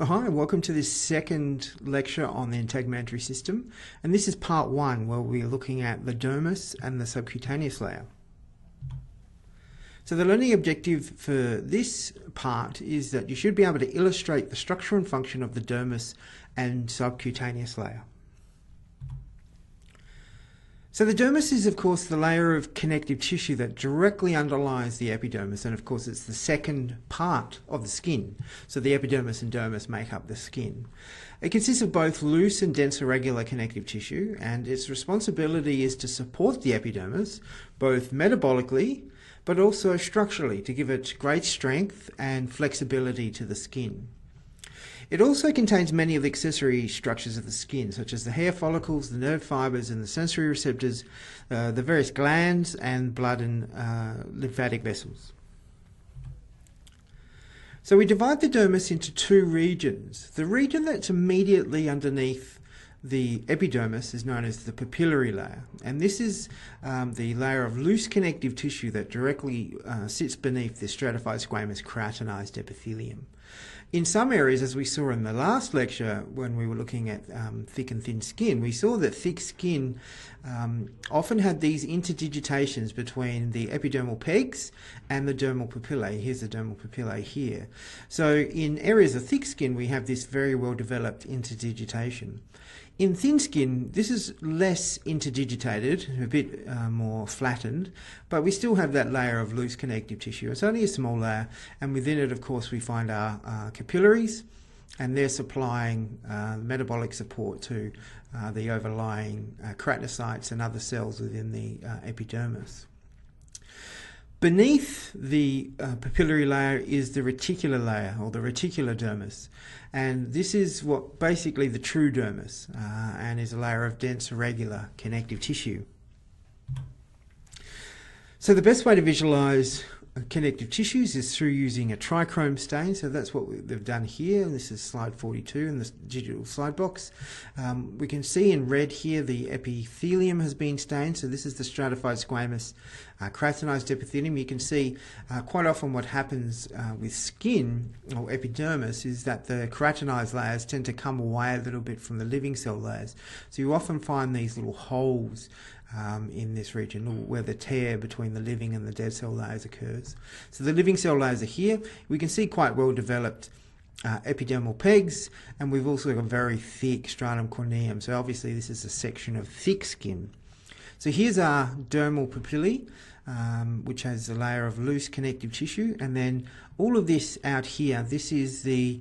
Hi, welcome to this second lecture on the integumentary system, and this is part one where we're looking at the dermis and the subcutaneous layer. So the learning objective for this part is that you should be able to illustrate the structure and function of the dermis and subcutaneous layer. So the dermis is, of course, the layer of connective tissue that directly underlies the epidermis, and of course it's the second part of the skin. So the epidermis and dermis make up the skin. It consists of both loose and dense irregular connective tissue, and its responsibility is to support the epidermis, both metabolically, but also structurally, to give it great strength and flexibility to the skin. It also contains many of the accessory structures of the skin, such as the hair follicles, the nerve fibres and the sensory receptors, the various glands and blood and lymphatic vessels. So we divide the dermis into two regions. The region that's immediately underneath the epidermis is known as the papillary layer, and this is the layer of loose connective tissue that directly sits beneath the stratified squamous keratinized epithelium. In some areas, as we saw in the last lecture when we were looking at thick and thin skin, we saw that thick skin often had these interdigitations between the epidermal pegs and the dermal papillae. Here's the dermal papillae here. So in areas of thick skin, we have this very well developed interdigitation. In thin skin, this is less interdigitated, a bit more flattened, but we still have that layer of loose connective tissue. It's only a small layer, and within it, of course, we find our capillaries, and they're supplying metabolic support to the overlying keratinocytes and other cells within the epidermis. Beneath the papillary layer is the reticular layer, or the reticular dermis, and this is what basically the true dermis, and is a layer of dense irregular connective tissue. So the best way to visualize connective tissues is through using a trichrome stain. So that's what they've done here, and this is slide 42 in the digital slide box. We can see in red here the epithelium has been stained, so this is the stratified squamous keratinized epithelium. You can see quite often what happens with skin or epidermis is that the keratinized layers tend to come away a little bit from the living cell layers. So you often find these little holes in this region where the tear between the living and the dead cell layers occurs. So the living cell layers are here. We can see quite well developed epidermal pegs, and we've also got a very thick stratum corneum. So obviously this is a section of thick skin. So here's our dermal papillae, which has a layer of loose connective tissue, and then all of this out here, this is the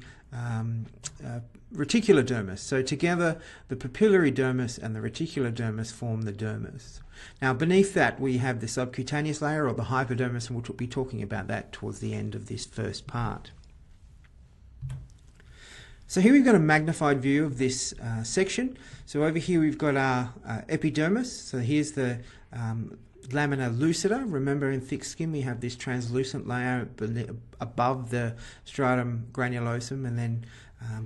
reticular dermis. So together the papillary dermis and the reticular dermis form the dermis. Now beneath that we have the subcutaneous layer, or the hypodermis, and we'll be talking about that towards the end of this first part. So here we've got a magnified view of this section. So over here we've got our epidermis. So here's the lamina lucida. Remember, in thick skin we have this translucent layer above the stratum granulosum and then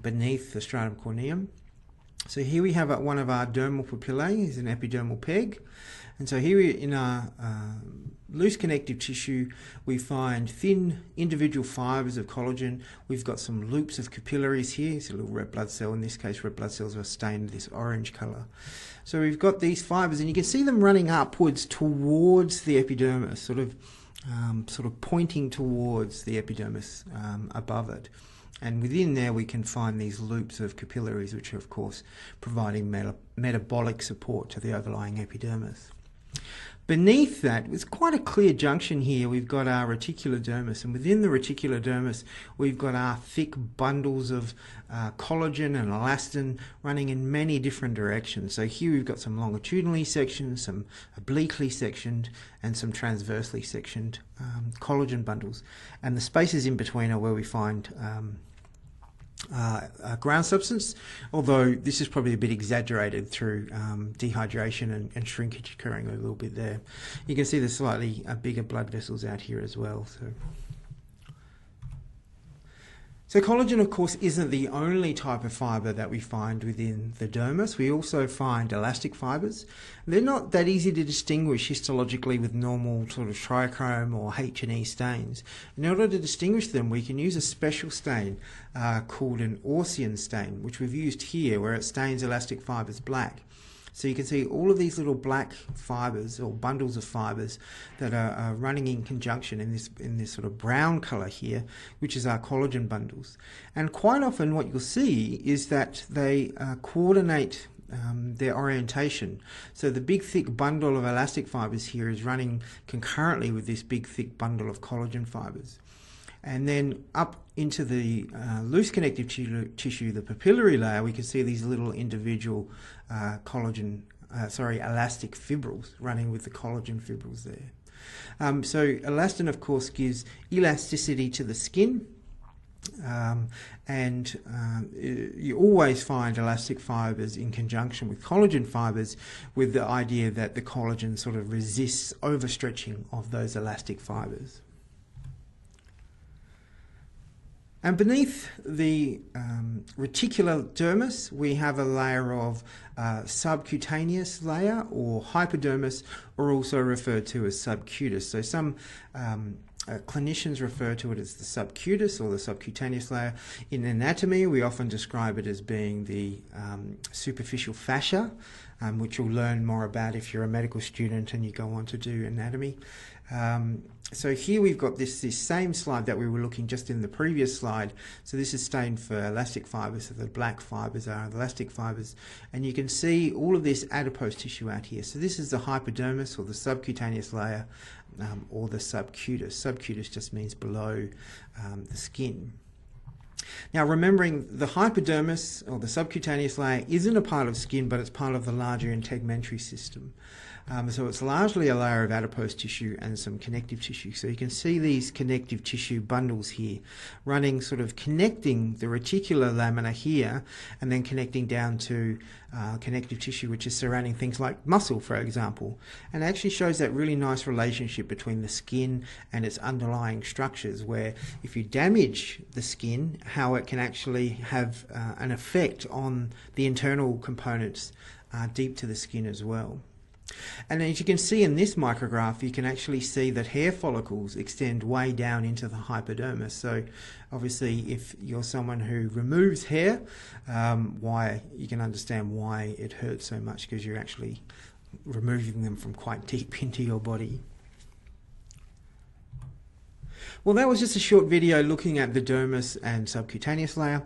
beneath the stratum corneum. So here we have one of our dermal papillae, is an epidermal peg. And so here in our loose connective tissue we find thin individual fibres of collagen. We've got some loops of capillaries here. It's a little red blood cell. In this case, red blood cells are stained this orange colour. So we've got these fibres, and you can see them running upwards towards the epidermis, sort of pointing towards the epidermis above it. And within there we can find these loops of capillaries, which are of course providing metabolic support to the overlying epidermis. Beneath that, it's quite a clear junction here. We've got our reticular dermis, and within the reticular dermis we've got our thick bundles of collagen and elastin running in many different directions. So here we've got some longitudinally sectioned, some obliquely sectioned, and some transversely sectioned collagen bundles. And the spaces in between are where we find ground substance, although this is probably a bit exaggerated through dehydration and shrinkage occurring a little bit there. You can see the slightly bigger blood vessels out here as well. So collagen, of course, isn't the only type of fibre that we find within the dermis. We also find elastic fibres. They're not that easy to distinguish histologically with normal sort of trichrome or H&E stains. In order to distinguish them, we can use a special stain called an Aucian stain, which we've used here, where it stains elastic fibres black. So you can see all of these little black fibres or bundles of fibres that are running in conjunction in this sort of brown colour here, which is our collagen bundles. And quite often what you'll see is that they coordinate their orientation. So the big thick bundle of elastic fibres here is running concurrently with this big thick bundle of collagen fibres. And then up into the loose connective tissue, the papillary layer, we can see these little individual elastic fibrils running with the collagen fibrils there. So elastin, of course, gives elasticity to the skin. You always find elastic fibres in conjunction with collagen fibres, with the idea that the collagen sort of resists overstretching of those elastic fibres. And beneath the reticular dermis, we have a layer of subcutaneous layer, or hypodermis, or also referred to as subcutis. So some clinicians refer to it as the subcutis or the subcutaneous layer. In anatomy, we often describe it as being the superficial fascia, which you'll learn more about if you're a medical student and you go on to do anatomy. So here we've got this same slide that we were looking just in the previous slide. So this is stained for elastic fibres, so the black fibres are elastic fibres, and you can see all of this adipose tissue out here. So this is the hypodermis, or the subcutaneous layer, or the subcutis. Subcutis just means below the skin. Now, remembering the hypodermis, or the subcutaneous layer, isn't a part of skin, but it's part of the larger integumentary system. So it's largely a layer of adipose tissue and some connective tissue. So you can see these connective tissue bundles here running, sort of connecting the reticular lamina here, and then connecting down to connective tissue which is surrounding things like muscle, for example. And it actually shows that really nice relationship between the skin and its underlying structures, where if you damage the skin, how it can actually have an effect on the internal components deep to the skin as well. And as you can see in this micrograph, you can actually see that hair follicles extend way down into the hypodermis. So obviously if you're someone who removes hair, you can understand why it hurts so much, because you're actually removing them from quite deep into your body. Well, that was just a short video looking at the dermis and subcutaneous layer.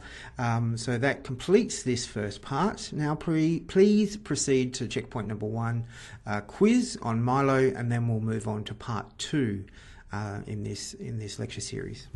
So that completes this first part. Now please proceed to checkpoint number 1, quiz on myelo, and then we'll move on to part 2 in this lecture series.